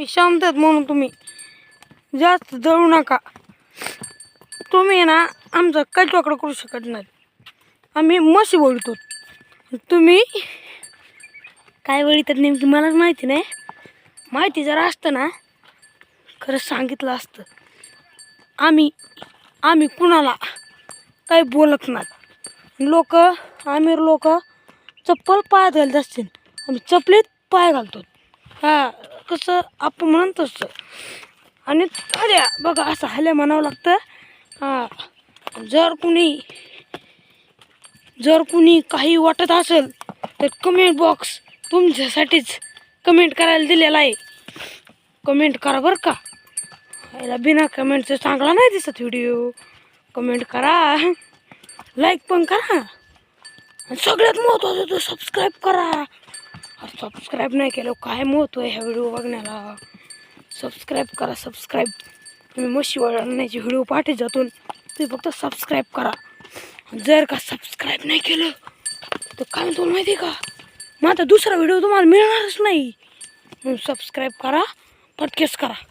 शांतत म्हणून तुम्ही जास्त जळू नका. तुम्ही ना आमचं काही चोकडं करू शकत नाही. आम्ही म्हशी वळतो. तुम्ही काय वळीतात नेमकी मलाच माहिती नाही. माहिती जर असतं ना खरं सांगितलं असतं. आम्ही कुणाला काही बोलत नाही. आमिर लोक चप्पल पायात घालत असतील, आम्ही चपलीत पाय घालतो. हा कसं आपण म्हणत तसं. आणि अरे बघा असं हल्या म्हणावं लागतं. हा जर कुणी काही वाटत असेल तर कमेंट बॉक्स तुमच्यासाठीच कमेंट करायला दिलेला आहे. कमेंट करा बरं का. याला बिना कमेंटचं चांगला नाही दिसत व्हिडिओ. कमेंट करा, लाईक पण करा, आणि सगळ्यात महत्त्वाचं तर सबस्क्राईब करा. सबस्क्राईब नाही केलं काय महत्त्व आहे ह्या व्हिडिओ बघण्याला. सबस्क्राईब करा. सबस्क्राईब तुम्ही म्हशी वळण्याची व्हिडिओ पाठी जातून तुम्ही फक्त सबस्क्राईब करा. जर का सबस्क्राईब नाही केलं तर काय म्हणतो माहिती आहे का, मग आता दुसरा व्हिडिओ तुम्हाला मिळणारच नाही. म्हणून सबस्क्राईब करा, पटकेच करा.